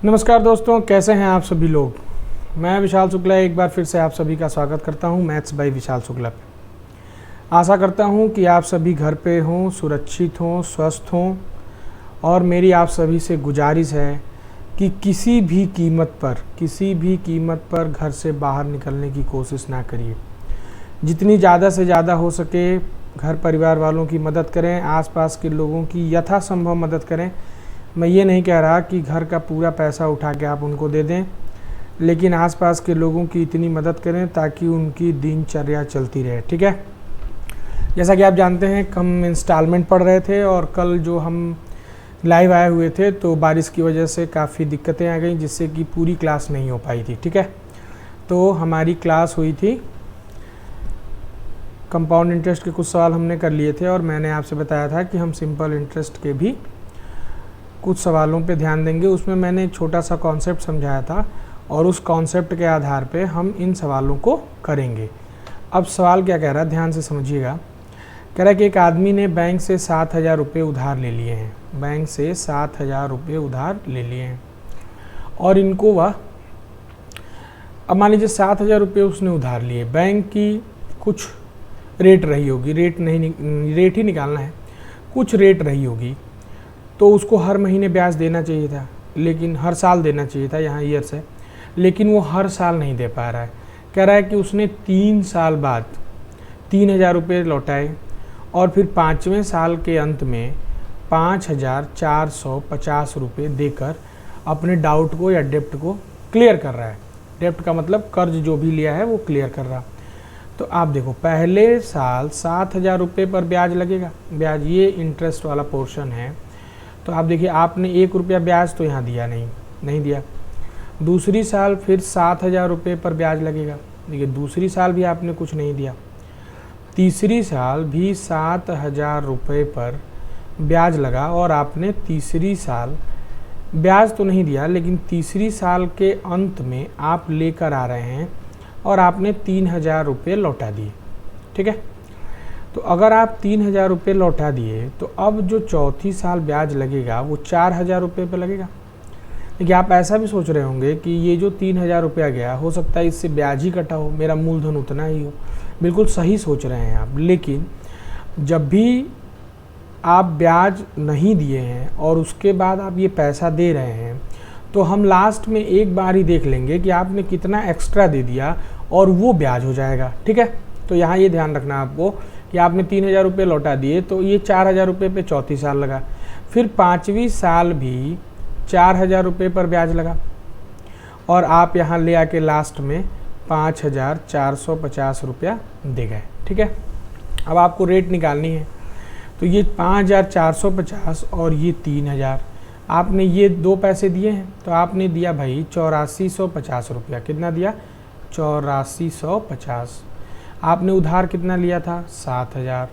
नमस्कार दोस्तों, कैसे हैं आप सभी लोग। मैं विशाल शुक्ला एक बार फिर से आप सभी का स्वागत करता हूं मैथ्स बाय विशाल शुक्ला पे। आशा करता हूं कि आप सभी घर पे हों, सुरक्षित हों, स्वस्थ हों और मेरी आप सभी से गुजारिश है कि किसी भी कीमत पर घर से बाहर निकलने की कोशिश ना करिए। जितनी ज़्यादा से ज़्यादा हो सके घर परिवार वालों की मदद करें, आसपास के लोगों की यथासंभव मदद करें। मैं ये नहीं कह रहा कि घर का पूरा पैसा उठा के आप उनको दे दें, लेकिन आसपास के लोगों की इतनी मदद करें ताकि उनकी दिनचर्या चलती रहे। ठीक है, जैसा कि आप जानते हैं हम इंस्टॉलमेंट पढ़ रहे थे और कल जो हम लाइव आए हुए थे तो बारिश की वजह से काफ़ी दिक्कतें आ गई, जिससे कि पूरी क्लास नहीं हो पाई थी। ठीक है, तो हमारी क्लास हुई थी, कंपाउंड इंटरेस्ट के कुछ सवाल हमने कर लिए थे और मैंने आपसे बताया था कि हम सिंपल इंटरेस्ट के भी कुछ सवालों पे ध्यान देंगे। उसमें मैंने एक छोटा सा कॉन्सेप्ट समझाया था और उस कॉन्सेप्ट के आधार पे हम इन सवालों को करेंगे। अब सवाल क्या कह रहा है, ध्यान से समझिएगा। कह रहा है कि एक आदमी ने बैंक से 7,000 रुपये उधार ले लिए हैं। बैंक से 7,000 रुपये उधार ले लिए हैं और इनको वह, अब मान लीजिए 7,000 रुपये उसने उधार लिए। बैंक की कुछ रेट रही होगी, रेट ही निकालना है, कुछ रेट रही होगी, तो उसको हर महीने ब्याज देना चाहिए था, लेकिन हर साल देना चाहिए था, यहाँ ईयर से, लेकिन वो हर साल नहीं दे पा रहा है। कह रहा है कि उसने 3 साल बाद 3,000 रुपये लौटाए और फिर 5वें साल के अंत में 5,450 रुपये देकर अपने डाउट को या डेप्ट को क्लियर कर रहा है। डेप्ट का मतलब कर्ज जो भी लिया है वो क्लियर कर रहा। तो आप देखो, पहले साल 7,000 रुपये पर ब्याज लगेगा, ब्याज ये इंटरेस्ट वाला पोर्शन है। तो आप देखिए, आपने 1 रुपया ब्याज तो यहाँ दिया नहीं दिया। दूसरी साल फिर 7,000 रुपये पर ब्याज लगेगा, देखिए दूसरी साल भी आपने कुछ नहीं दिया। तीसरी साल भी 7,000 रुपये पर ब्याज लगा और आपने तीसरी साल ब्याज तो नहीं दिया, लेकिन तीसरी साल के अंत में आप लेकर आ रहे हैं और आपने 3,000 रुपये लौटा दिए। ठीक है, तो अगर आप 3,000 रुपये लौटा दिए तो अब जो चौथी साल ब्याज लगेगा वो 4,000 रुपये पर लगेगा। देखिए, आप ऐसा भी सोच रहे होंगे कि ये जो 3,000 रुपया गया, हो सकता है इससे ब्याज ही कटा हो, मेरा मूलधन उतना ही हो। बिल्कुल सही सोच रहे हैं आप, लेकिन जब भी आप ब्याज नहीं दिए हैं और उसके बाद आप ये पैसा दे रहे हैं, तो हम लास्ट में एक बार ही देख लेंगे कि आपने कितना एक्स्ट्रा दे दिया और वो ब्याज हो जाएगा। ठीक है, तो यहाँ ये ध्यान रखना आपको कि आपने 3,000 रुपये लौटा दिए तो ये 4,000 रुपये पे चौथी साल लगा, फिर 5वीं साल भी 4,000 रुपये पर ब्याज लगा और आप यहाँ ले आके लास्ट में 5,450 रुपया दे गए। ठीक है, अब आपको रेट निकालनी है, तो ये 5,450 और ये 3,000, आपने ये 2 पैसे दिए हैं तो आपने दिया भाई 8,450 रुपया। कितना दिया? 8,450। आपने उधार कितना लिया था? 7,000।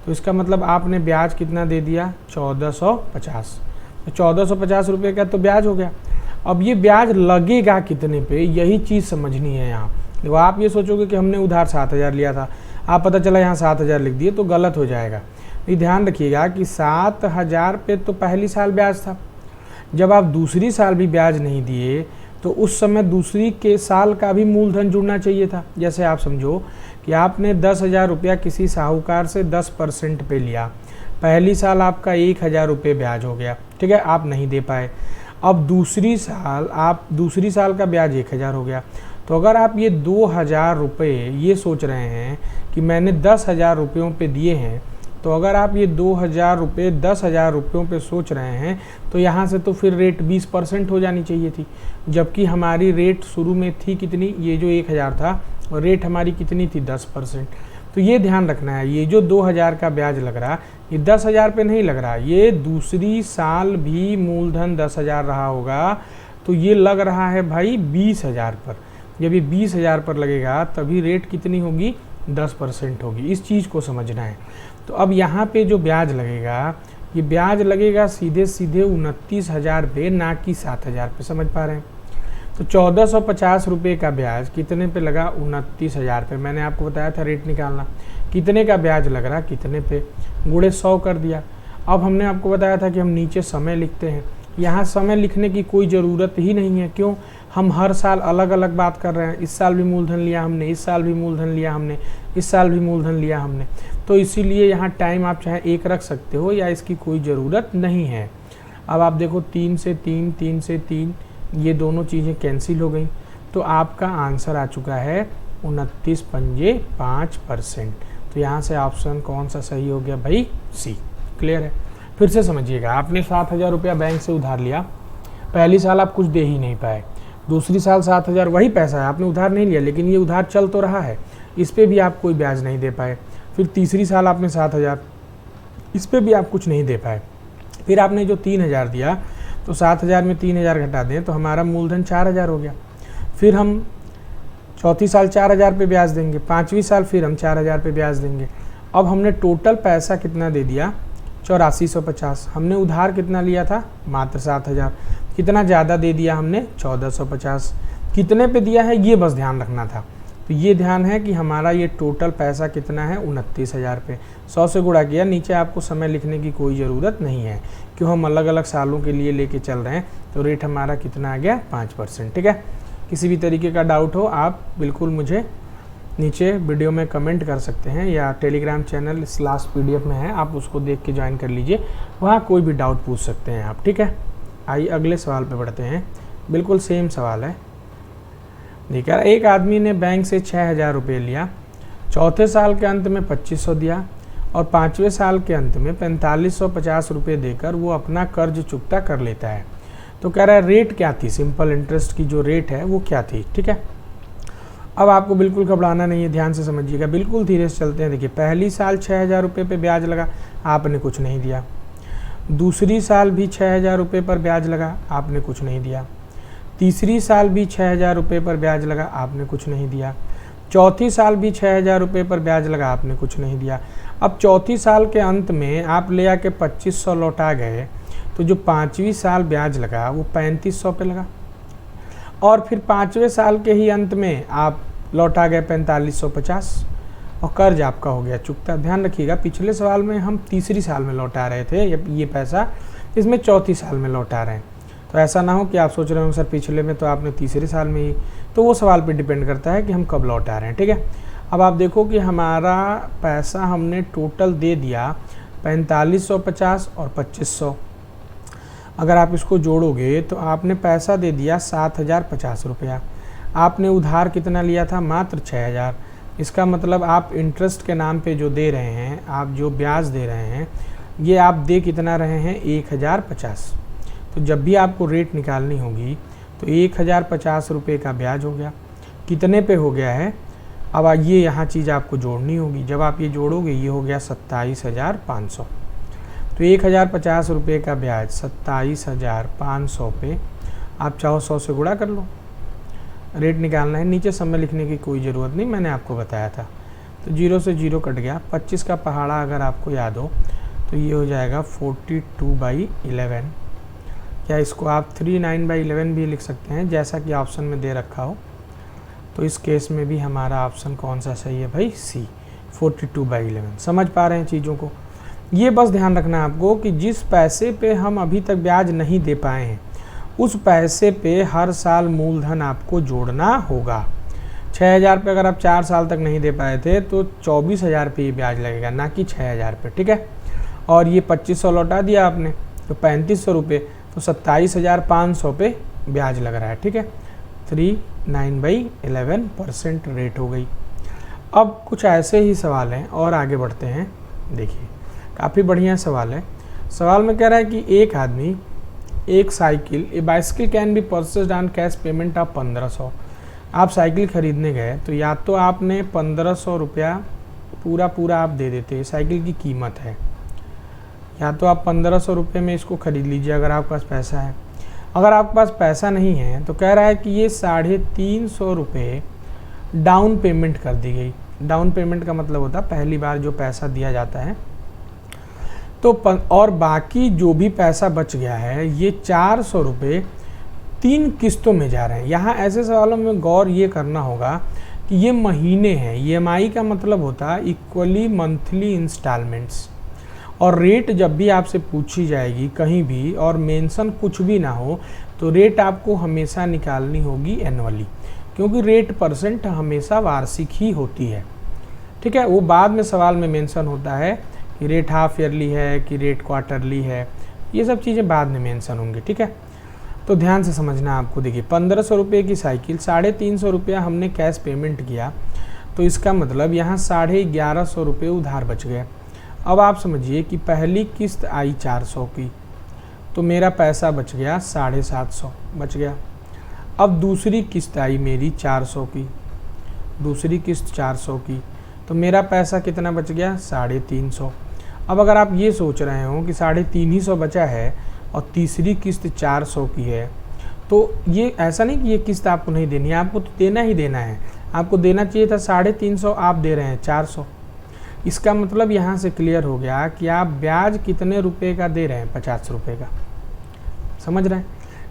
तो इसका मतलब आपने ब्याज कितना दे दिया? 1,450। तो 1,450 रुपये का तो ब्याज हो गया। अब ये ब्याज लगेगा कितने पे, यही चीज़ समझनी है यहाँ। देखो, आप ये सोचोगे कि हमने उधार 7,000 लिया था, आप पता चला यहाँ 7,000 लिख दिए तो गलत हो जाएगा। ये ध्यान रखिएगा कि 7,000 पे तो पहली साल ब्याज था। जब आप दूसरी साल भी ब्याज नहीं दिए तो उस समय दूसरी के साल का भी मूलधन जुड़ना चाहिए था। जैसे आप समझो कि आपने 10,000 रुपया किसी साहूकार से 10% पे लिया, पहली साल आपका 1,000 रुपये ब्याज हो गया। ठीक है, आप नहीं दे पाए। अब दूसरी साल का ब्याज 1,000 हो गया। तो अगर आप ये 2,000 रुपये ये सोच रहे हैं कि मैंने 10,000 रुपयों पे दिए हैं, तो अगर आप ये 2,000 रुपये 10,000 रुपयों पे सोच रहे हैं तो यहाँ से तो फिर रेट 20% हो जानी चाहिए थी, जबकि हमारी रेट शुरू में थी कितनी? ये जो 1,000 था और रेट हमारी कितनी थी? 10%। तो ये ध्यान रखना है, ये जो 2,000 का ब्याज लग रहा ये 10,000 पे नहीं लग रहा, ये दूसरी साल भी मूलधन 10,000 रहा होगा, तो ये लग रहा है भाई 20,000 पर। जब ये 20,000 पर लगेगा तभी रेट कितनी होगी? 10% होगी। इस चीज़ को समझना है। तो अब यहाँ पे जो ब्याज लगेगा, ये ब्याज लगेगा सीधे 29,000 पे, ना कि 7,000 पे। समझ पा रहे हैं? तो 1,450 रुपये का ब्याज कितने पे लगा? 29,000 पे। मैंने आपको बताया था रेट निकालना, कितने का ब्याज लग रहा, कितने पे, गुणे 100 कर दिया। अब हमने आपको बताया था कि हम नीचे समय लिखते हैं, यहाँ समय लिखने की कोई ज़रूरत ही नहीं है। क्यों? हम हर साल अलग अलग बात कर रहे हैं। इस साल भी मूलधन लिया हमने, इस साल भी मूलधन लिया हमने, इस साल भी मूलधन लिया हमने, तो इसीलिए यहाँ टाइम आप चाहे 1 रख सकते हो या इसकी कोई ज़रूरत नहीं है। अब आप देखो 3 से 3, 3 से 3, ये दोनों चीज़ें कैंसिल हो गई, तो आपका आंसर आ चुका है 29 पंजे 5%। तो यहाँ से ऑप्शन कौन सा सही हो गया भाई? सी। क्लियर है? फिर से समझिएगा, आपने 7,000 रुपया बैंक से उधार लिया, पहली साल आप कुछ दे ही नहीं पाए, दूसरी साल 7,000 वही पैसा है, आपने उधार नहीं लिया, लेकिन ये उधार चल तो रहा है, इस पर भी आप कोई ब्याज नहीं दे पाए। फिर तीसरी साल आपने 7,000, इस पर भी आप कुछ नहीं दे पाए। फिर आपने जो 3,000 दिया, तो 7,000 में 3,000 घटा दें तो हमारा मूलधन 4,000 हो गया। फिर हम चौथी साल 4,000 पे ब्याज देंगे, पाँचवीं साल फिर हम 4,000 पे ब्याज देंगे। अब हमने टोटल पैसा कितना दे दिया? 8450। हमने उधार कितना लिया था? मात्र 7,000। कितना ज़्यादा दे दिया हमने? 1450। कितने पे दिया है ये बस ध्यान रखना था। तो ये ध्यान है कि हमारा ये टोटल पैसा कितना है? 29,000 पे। 100 से गुणा किया। नीचे आपको समय लिखने की कोई ज़रूरत नहीं है, क्यों हम अलग अलग सालों के लिए लेके चल रहे हैं। तो रेट हमारा कितना आ गया? 5%। ठीक है? किसी भी तरीके का डाउट हो आप बिल्कुल मुझे नीचे वीडियो में कमेंट कर सकते हैं, या टेलीग्राम चैनल /PDF में है, आप उसको देख के ज्वाइन कर लीजिए, वहाँ कोई भी डाउट पूछ सकते हैं आप। ठीक है? आइए अगले सवाल पे बढ़ते हैं। बिल्कुल सेम सवाल है। देखिए, एक आदमी ने बैंक से 6,000 रुपये लिया, चौथे साल के अंत में 2,500 दिया और पाँचवें साल के अंत में 4,550 रुपये देकर वो अपना कर्ज चुकता कर लेता है। तो कह रहा है रेट क्या थी? सिंपल इंटरेस्ट की जो रेट है वो क्या थी? ठीक है? अब आपको बिल्कुल घबराना नहीं है, ध्यान से समझिएगा, बिल्कुल धीरे से चलते हैं। देखिए, पहली साल 6,000 रुपये पे ब्याज लगा, आपने कुछ नहीं दिया। दूसरी साल भी 6,000 रुपये पर ब्याज लगा, आपने कुछ नहीं दिया। तीसरी साल भी 6,000 रुपये पर ब्याज लगा, आपने कुछ नहीं दिया। चौथी साल भी 6,000 रुपये पर ब्याज लगा, आपने कुछ नहीं दिया। अब चौथी साल के अंत में आप ले आके 2,500 लौटा गए, तो जो पाँचवीं साल ब्याज लगा वो 3,500 पे लगा, और फिर पाँचवें साल के ही अंत में आप लौटा गए 4,550 और कर्ज आपका हो गया चुकता। ध्यान रखिएगा, पिछले सवाल में हम तीसरी साल में लौटा रहे थे ये पैसा, इसमें चौथी साल में लौटा रहे हैं। तो ऐसा ना हो कि आप सोच रहे हो सर पिछले में तो आपने तीसरे साल में ही, तो वो सवाल पे डिपेंड करता है कि हम कब लौटा रहे हैं। ठीक है? अब आप देखो कि हमारा पैसा हमने टोटल दे दिया 4,550 और 2,500। अगर आप इसको जोड़ोगे तो आपने पैसा दे दिया 7,050 रुपया। आपने उधार कितना लिया था? मात्र 6,000। इसका मतलब आप इंटरेस्ट के नाम पे जो दे रहे हैं, आप जो ब्याज दे रहे हैं, ये आप दे कितना रहे हैं? 1,050। तो जब भी आपको रेट निकालनी होगी तो 1,050 रुपये का ब्याज हो गया। कितने पे हो गया है? अब ये यहाँ चीज़ आपको जोड़नी होगी। जब आप ये जोड़ोगे ये हो गया 27,500। तो 1,050 रुपये का ब्याज 27,500 पे आप चाहो 100 से गुणा कर लो। रेट निकालना है, नीचे समय लिखने की कोई ज़रूरत नहीं, मैंने आपको बताया था। तो 0 से 0 कट गया। 25 का पहाड़ा अगर आपको याद हो तो ये हो जाएगा 42/11, या इसको आप 39/11 भी लिख सकते हैं, जैसा कि ऑप्शन में दे रखा हो। तो इस केस में भी हमारा ऑप्शन कौन सा सही है भाई? सी, 42/11। समझ पा रहे हैं चीज़ों को? ये बस ध्यान रखना है आपको कि जिस पैसे पे हम अभी तक ब्याज नहीं दे पाए हैं, उस पैसे पे हर साल मूलधन आपको जोड़ना होगा। 6,000 पे अगर आप 4 साल तक नहीं दे पाए थे तो 24,000 पे ये ब्याज लगेगा, ना कि 6,000 पे। ठीक है? और ये 2,500 लौटा दिया आपने तो 3,500 रुपये, तो 27,500 पे ब्याज लग रहा है। ठीक है? 39/11% रेट हो गई। अब कुछ ऐसे ही सवाल हैं और आगे बढ़ते हैं। देखिए, काफ़ी बढ़िया सवाल है। सवाल में कह रहा है कि एक आदमी एक cycle, A bicycle can be purchased on cash payment of 1,500। आप साइकिल खरीदने गए तो या तो आपने 1,500 रुपया पूरा आप दे देते, साइकिल की कीमत है, या तो आप 1,500 रुपये में इसको ख़रीद लीजिए अगर आपके पास पैसा है। अगर आपके पास पैसा नहीं है तो कह रहा है कि ये 350 रुपये डाउन पेमेंट कर दी गई। डाउन पेमेंट का मतलब होता है पहली बार जो पैसा दिया जाता है, तो और बाकी जो भी पैसा बच गया है ये 400 रुपये 3 किस्तों में जा रहे हैं। यहाँ ऐसे सवालों में गौर ये करना होगा कि ये महीने हैं। EMI का मतलब होता है इक्वली मंथली इंस्टॉलमेंट्स, और रेट जब भी आपसे पूछी जाएगी कहीं भी और मेंशन कुछ भी ना हो तो रेट आपको हमेशा निकालनी होगी एनुअली, क्योंकि रेट परसेंट हमेशा वार्षिक ही होती है। ठीक है, वो बाद में सवाल में मेंशन होता है कि रेट हाफ ईयरली है कि रेट क्वार्टरली है, ये सब चीज़ें बाद में मेंशन होंगी। ठीक है, तो ध्यान से समझना आपको। देखिए 1500 रुपये की साइकिल, 350 रुपया हमने कैश पेमेंट किया, तो इसका मतलब यहाँ 1150 रुपये उधार बच गए। अब आप समझिए कि पहली किस्त आई 400 की, तो मेरा पैसा बच गया 750 बच गया। अब दूसरी किस्त आई मेरी 400 की, दूसरी किस्त 400 की, तो मेरा पैसा कितना बच गया 350। अब अगर आप ये सोच रहे हो कि 350 बचा है और तीसरी किस्त 400 की है, तो ये ऐसा नहीं कि ये किस्त आपको नहीं देनी है, आपको तो देना ही देना है। आपको देना चाहिए था 350, आप दे रहे हैं 400। इसका मतलब यहाँ से क्लियर हो गया कि आप ब्याज कितने रुपए का दे रहे हैं, 50 रुपये का। समझ रहे हैं,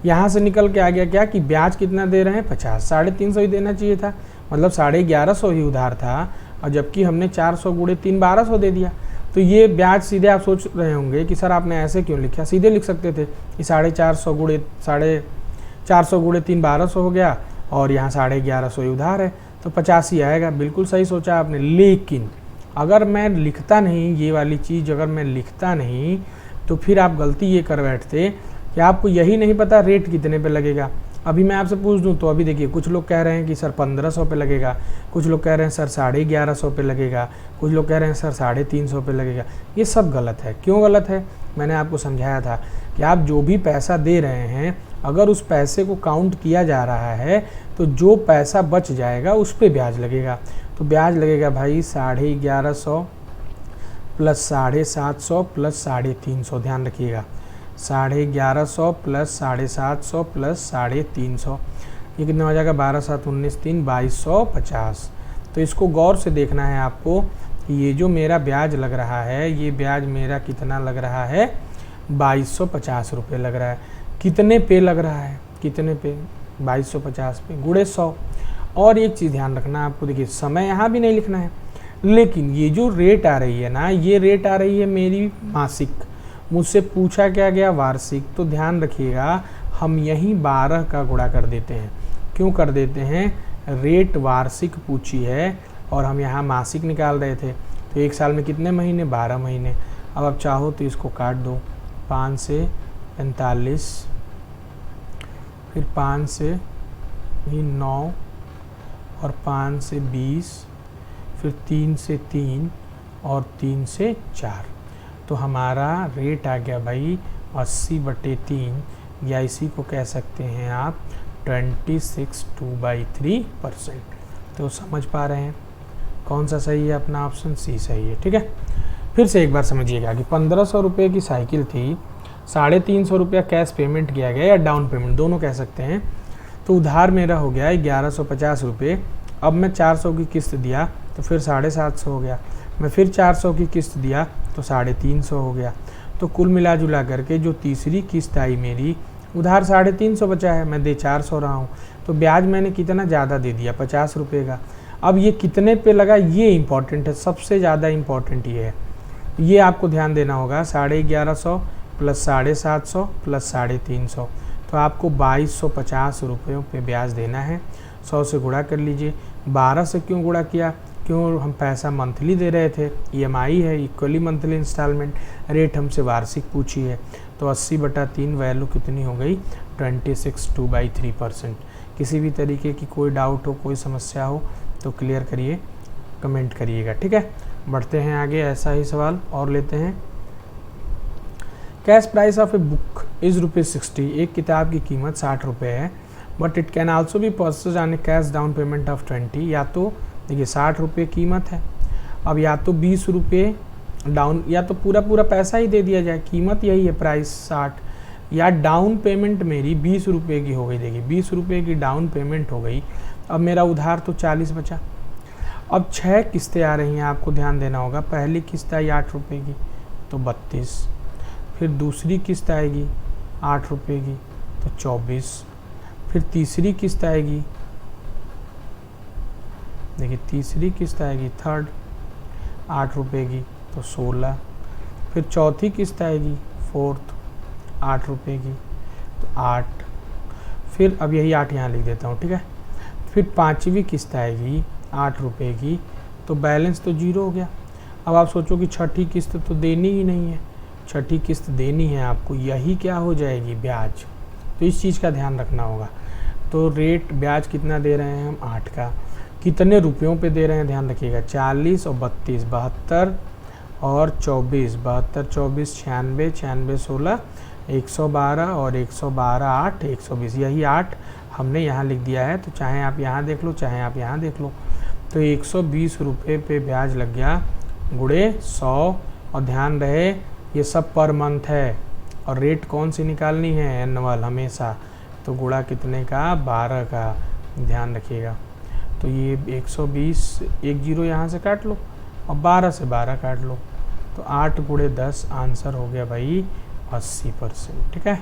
यहाँ से निकल के आ गया क्या कि ब्याज कितना दे रहे हैं 50, 350 ही देना चाहिए था, मतलब 1150 ही उधार था, और जबकि हमने 400 गुणे 3 1200 दे दिया। तो ये ब्याज सीधे आप सोच रहे होंगे कि सर आपने ऐसे क्यों लिखा, सीधे लिख सकते थे कि 450 गुणे 3 1200 हो गया और यहाँ 1150 ही उधार है, तो 50 ही आएगा। बिल्कुल सही सोचा आपने। लेकिन अगर मैं लिखता नहीं, ये वाली चीज़ अगर मैं लिखता नहीं, तो फिर आप गलती ये कर बैठते कि आपको यही नहीं पता रेट कितने पे लगेगा। अभी मैं आपसे पूछ दूं तो अभी देखिए कुछ लोग कह रहे हैं कि सर 1500 पे लगेगा, कुछ लोग कह रहे हैं सर 1150 पे लगेगा, कुछ लोग कह रहे हैं सर 350 पे लगेगा। ये सब गलत है। क्यों गलत है? मैंने आपको समझाया था कि आप जो भी पैसा दे रहे हैं, अगर उस पैसे को काउंट किया जा रहा है तो जो पैसा बच जाएगा उस पर ब्याज लगेगा। तो ब्याज लगेगा भाई 1150 प्लस 750 प्लस 350। ध्यान रखिएगा, 1150 प्लस 750 प्लस 350, ये कितना हो जाएगा 12 7 19 3 2250। तो इसको गौर से देखना है आपको कि ये जो मेरा ब्याज लग रहा है, ये ब्याज मेरा कितना लग रहा है 2250 रुपये लग रहा है। कितने पे लग रहा है, कितने पे 2250 पे गुणे 100। और एक चीज़ ध्यान रखना आपको, देखिए समय यहाँ भी नहीं लिखना है, लेकिन ये जो रेट आ रही है ना, ये रेट आ रही है मेरी मासिक, मुझसे पूछा क्या गया वार्षिक। तो ध्यान रखिएगा हम यहीं 12 का गुणा कर देते हैं। क्यों कर देते हैं? रेट वार्षिक पूछी है और हम यहाँ मासिक निकाल रहे थे। तो एक साल में कितने महीने? 12 महीने। अब आप चाहो तो इसको काट दो, 5 से 45, फिर 5 से 9 और 5 से 20, फिर 3 से 3 और 3 से 4। तो हमारा रेट आ गया भाई 80/3, या इसी को कह सकते हैं आप 26/2/3%। तो समझ पा रहे हैं कौन सा सही है? अपना ऑप्शन सी सही है। ठीक है, फिर से एक बार समझिएगा कि 1500 रुपये की साइकिल थी, 350 रुपया कैश पेमेंट किया गया या डाउन पेमेंट दोनों कह सकते हैं। तो उधार मेरा हो गया 1150 रुपये। अब मैं 400 की किस्त दिया तो फिर 750 हो गया, मैं फिर 400 की किस्त दिया तो 350 हो गया। तो कुल मिला जुला करके जो तीसरी किस्त आई मेरी, उधार 350 बचा है, मैं दे 400 रहा हूँ, तो ब्याज मैंने कितना ज़्यादा दे दिया 50 रुपये का। अब ये कितने पे लगा ये इंपॉर्टेंट है, सबसे ज़्यादा इंपॉर्टेंट ये है, ये आपको ध्यान देना होगा। 1150 प्लस 750 प्लस 350, तो आपको 2250 रुपयों पे ब्याज देना है। 100 से गुणा कर लीजिए। 12 से क्यों गुणा किया? क्यों? हम पैसा मंथली दे रहे थे, EMI है, इक्वली मंथली इंस्टॉलमेंट। रेट हमसे वार्षिक पूछी है, तो 80/3 वैल्यू कितनी हो गई 26/2/3%। किसी भी तरीके की कोई डाउट हो, कोई समस्या हो तो क्लियर करिए, कमेंट करिएगा। ठीक है, बढ़ते हैं आगे, ऐसा ही सवाल और लेते हैं। Cash price of a book is ₹60। एक किताब की कीमत 60 रुपये है, but it can also B purchase on A cash down payment of 20। या तो देखिए 60 रुपये कीमत है, अब या तो 20 रुपये डाउन, या तो पूरा पैसा ही दे दिया जाए, कीमत यही है प्राइस 60, या डाउन पेमेंट मेरी 20 रुपये की हो गई। देखिए 20 रुपये की डाउन पेमेंट हो गई, अब मेरा उधार तो 40 बचा। अब 6 किस्तें आ रही हैं, आपको ध्यान देना होगा। पहली किस्त आई 8 रुपये की तो 32, फिर दूसरी किस्त आएगी 8 रुपये की तो 24, फिर तीसरी किस्त आएगी, देखिए तीसरी किस्त आएगी थर्ड 8 रुपये की तो 16, फिर चौथी किस्त आएगी फोर्थ 8 रुपये की, तो 8, फिर अब यही 8 यहाँ लिख देता हूँ, ठीक है। फिर पाँचवीं किस्त आएगी 8 रुपये की, तो बैलेंस तो 0 हो गया। अब आप सोचो कि छठी किस्त तो देनी ही नहीं है, छठी किस्त देनी है आपको, यही क्या हो जाएगी ब्याज। तो इस चीज़ का ध्यान रखना होगा। तो रेट ब्याज कितना दे रहे हैं हम 8 का, कितने रुपयों पे दे रहे हैं ध्यान रखिएगा, 40 और 32, 72 और 24, 72 24 96, 96 16 112 और 112 8 120, यही 8 हमने यहाँ लिख दिया है। तो चाहे आप यहाँ देख लो चाहे आप यहाँ देख लो, तो 120 रुपये पे ब्याज लग गया गुणे 100। और ध्यान रहे ये सब पर मंथ है, और रेट कौन सी निकालनी है, एनुअल हमेशा। तो गुणा कितने का, 12 का, ध्यान रखिएगा। तो ये 120, 10 यहाँ से काट लो और 12 से 12 काट लो, तो 8 गुणे 10 आंसर हो गया भाई 80%, ठीक है।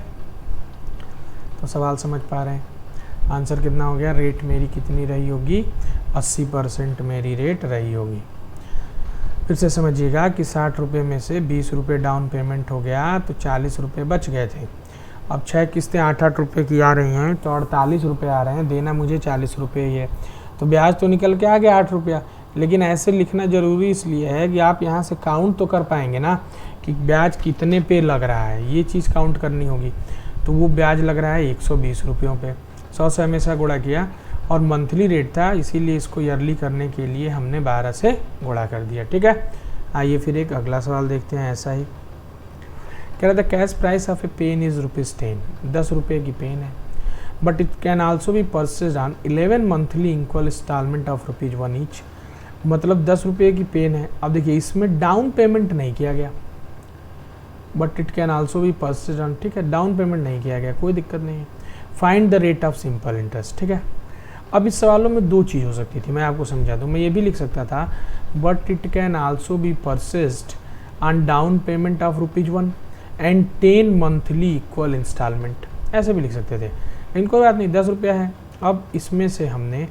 तो सवाल समझ पा रहे हैं, आंसर कितना हो गया, रेट मेरी कितनी रही होगी, 80% मेरी रेट रही होगी। फिर से समझिएगा कि 60 रुपये में से 20 रुपये डाउन पेमेंट हो गया, तो 40 रुपये बच गए थे। अब 6 किस्तें 8-8 रुपये की आ रही हैं, तो 48 रुपये आ रहे हैं, देना मुझे 40 रुपये ही है। तो ब्याज तो निकल के आ गया 8 रुपया, लेकिन ऐसे लिखना ज़रूरी इसलिए है कि आप यहाँ से काउंट तो कर पाएंगे ना कि ब्याज कितने पे लग रहा है, ये चीज़ काउंट करनी होगी। तो वो ब्याज लग रहा है 120 रुपयों पे, 100 से हमेशा गुणा किया, और मंथली रेट था इसीलिए इसको ईयरली करने के लिए हमने 12 से गुणा कर दिया, ठीक है। आइए फिर एक अगला सवाल देखते हैं। ऐसा ही कह रहा था, cash price of a pen is ₹10, 10 रुपये की पेन है, but it can also be purchased on 11 monthly equal installment of ₹1 each. मतलब 10 रुपये की पेन है। अब देखिए इसमें डाउन पेमेंट नहीं किया गया, but it can also be purchased on, ठीक है, डाउन पेमेंट नहीं किया गया, कोई दिक्कत नहीं है। Find the rate of simple interest, ठीक है। अब इस सवालों में 2 चीज़ हो सकती थी, मैं आपको समझा दूँ। मैं ये भी लिख सकता था, but it can also be purchased on down payment of ₹1 and 10 monthly equal installment, ऐसे भी लिख सकते थे, लेकिन कोई बात नहीं, 10 रुपया है। अब इसमें से हमने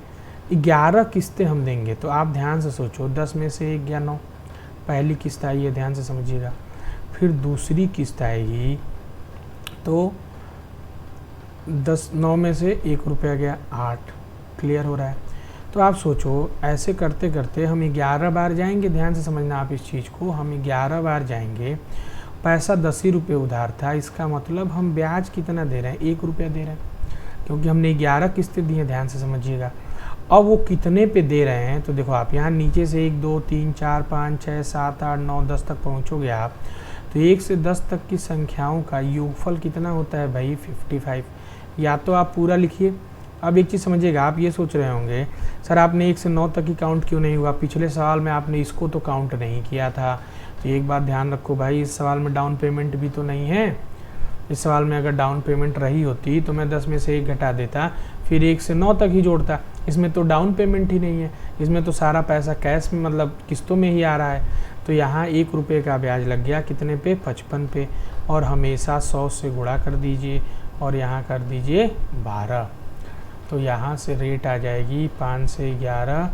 11 किस्तें हम देंगे, तो आप ध्यान से सोचो, 10 में से 1 गया 9, पहली किस्त आई है, ध्यान से समझिएगा। फिर दूसरी किस्त आएगी, तो 9 में से 1 रुपया गया 8, क्लियर हो रहा है। तो आप सोचो ऐसे करते करते हम 11 बार जाएंगे, ध्यान से समझना आप इस चीज़ को, हम 11 बार जाएंगे, पैसा 10 ही रुपये उधार था, इसका मतलब हम ब्याज कितना दे रहे हैं, 1 रुपया दे रहे हैं, क्योंकि हमने 11 किस्तें दी हैं, ध्यान से समझिएगा। अब वो कितने पे दे रहे हैं, तो देखो आप यहाँ नीचे से 1 2 3 4 5 6 7 8 9 10 तक पहुँचोगे आप, तो 1 से 10 तक की संख्याओं का योगफल कितना होता है भाई, 55। या तो आप पूरा लिखिए। अब एक चीज़ समझिएगा, आप ये सोच रहे होंगे सर आपने 1 से 9 तक ही काउंट क्यों नहीं हुआ, पिछले सवाल में आपने इसको तो काउंट नहीं किया था। तो एक बात ध्यान रखो भाई, इस सवाल में डाउन पेमेंट भी तो नहीं है। इस सवाल में अगर डाउन पेमेंट रही होती तो मैं 10 में से 1 घटा देता, फिर 1 से 9 तक ही जोड़ता। इसमें तो डाउन पेमेंट ही नहीं है, इसमें तो सारा पैसा कैश में मतलब किस्तों में ही आ रहा है। तो यहाँ 1 रुपये का ब्याज लग गया कितने पे, 55 पे, और हमेशा 100 से गुणा कर दीजिए और यहाँ कर दीजिए 12। तो यहाँ से रेट आ जाएगी 5 से 11,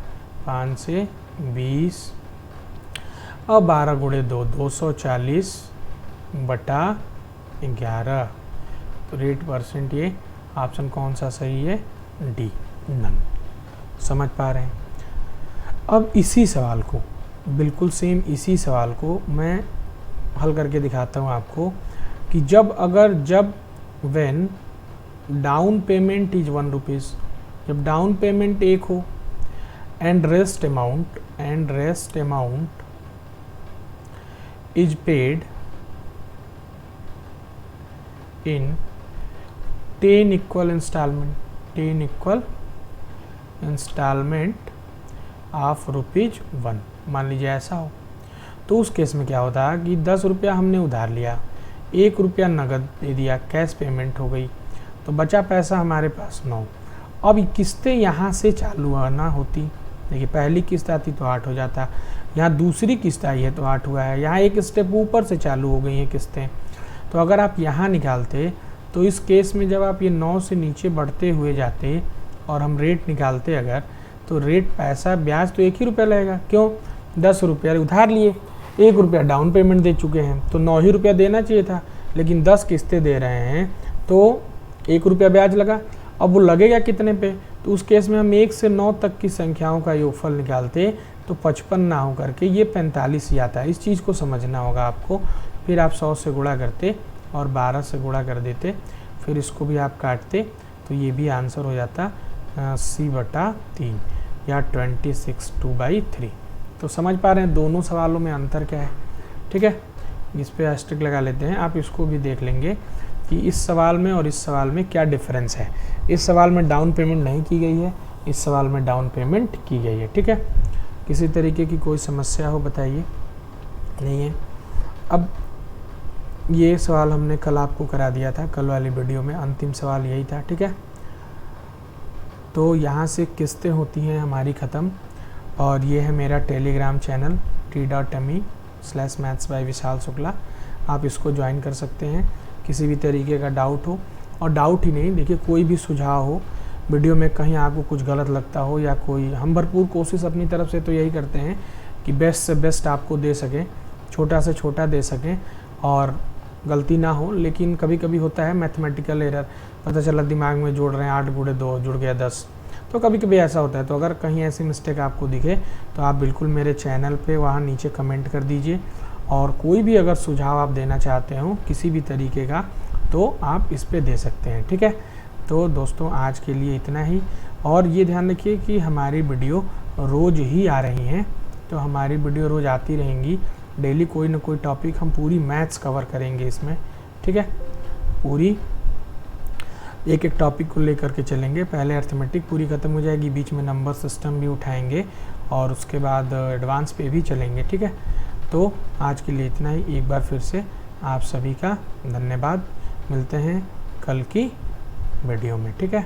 5 से 20 और 12 गुणे 2, 240 बटा 11। तो रेट परसेंट ये ऑप्शन कौन सा सही है, डी, नन। समझ पा रहे हैं। अब इसी सवाल को, बिल्कुल सेम इसी सवाल को मैं हल करके दिखाता हूँ आपको कि जब when down payment is 1 rupees, जब डाउन पेमेंट 1 हो, and rest amount is paid in 10 equal installment of ₹1। मान लीजिए ऐसा हो, तो उस केस में क्या होता है कि 10 रुपया हमने उधार लिया, 1 रुपया नगद दे दिया, कैश पेमेंट हो गई, तो बचा पैसा हमारे पास 9। अब किस्तें यहाँ से चालू आना होती, देखिए पहली किस्त आती तो 8 हो जाता, यहाँ दूसरी किस्त आई है तो 8 हुआ है, यहाँ एक स्टेप ऊपर से चालू हो गई हैं किस्तें। तो अगर आप यहाँ निकालते तो इस केस में जब आप ये 9 से नीचे बढ़ते हुए जाते और हम रेट निकालते अगर, तो रेट पैसा ब्याज तो 1 ही रुपया लगेगा, क्यों, 10 रुपया उधार लिए, 1 रुपया डाउन पेमेंट दे चुके हैं, तो 9 ही रुपया देना चाहिए था, लेकिन 10 किस्तें दे रहे हैं तो 1 रुपया ब्याज लगा। अब वो लगेगा कितने पे, तो उस केस में हम 1 से 9 तक की संख्याओं का योगफल निकालते तो 55 ना हो करके ये 45 ही आता है। इस चीज़ को समझना होगा आपको। फिर आप 100 से गुणा करते और 12 से गुणा कर देते, फिर इसको भी आप काटते, तो ये भी आंसर हो जाता C/3 या 26 2/3। तो समझ पा रहे हैं दोनों सवालों में अंतर क्या है। ठीक है, इस पे एस्टेरिक लगा लेते हैं। आप इसको भी देख लेंगे कि इस सवाल में और इस सवाल में क्या डिफरेंस है। इस सवाल में डाउन पेमेंट नहीं की गई है, इस सवाल में डाउन पेमेंट की गई है। ठीक है, किसी तरीके की कोई समस्या हो बताइए, नहीं है। अब ये सवाल हमने कल आपको करा दिया था, कल वाली वीडियो में अंतिम सवाल यही था। ठीक है, तो यहाँ से किस्तें होती हैं हमारी ख़त्म, और ये है मेरा टेलीग्राम चैनल t.me/maths by विशाल शुक्ला। आप इसको ज्वाइन कर सकते हैं। किसी भी तरीके का डाउट हो, और डाउट ही नहीं, देखिए कोई भी सुझाव हो, वीडियो में कहीं आपको कुछ गलत लगता हो या कोई, हम भरपूर कोशिश अपनी तरफ से तो यही करते हैं कि बेस्ट से बेस्ट आपको दे सकें, छोटा से छोटा दे सकें और गलती ना हो। लेकिन कभी कभी होता है मैथमेटिकल एरर, पता चला दिमाग में जोड़ रहे हैं 8 × 2 जुड़ गया 10, तो कभी कभी ऐसा होता है। तो अगर कहीं ऐसी मिस्टेक आपको दिखे तो आप बिल्कुल मेरे चैनल पे वहाँ नीचे कमेंट कर दीजिए, और कोई भी अगर सुझाव आप देना चाहते हो किसी भी तरीके का, तो आप इस पे दे सकते हैं। ठीक है, तो दोस्तों आज के लिए इतना ही, और ये ध्यान रखिए कि हमारी वीडियो रोज़ ही आ रही हैं, तो हमारी वीडियो रोज़ आती रहेंगी। डेली कोई ना कोई टॉपिक, हम पूरी मैथ्स कवर करेंगे इसमें। ठीक है, पूरी एक एक टॉपिक को लेकर के चलेंगे। पहले अर्थमेटिक पूरी ख़त्म हो जाएगी, बीच में नंबर सिस्टम भी उठाएंगे, और उसके बाद एडवांस पे भी चलेंगे। ठीक है, तो आज के लिए इतना ही। एक बार फिर से आप सभी का धन्यवाद। मिलते हैं कल की वीडियो में। ठीक है।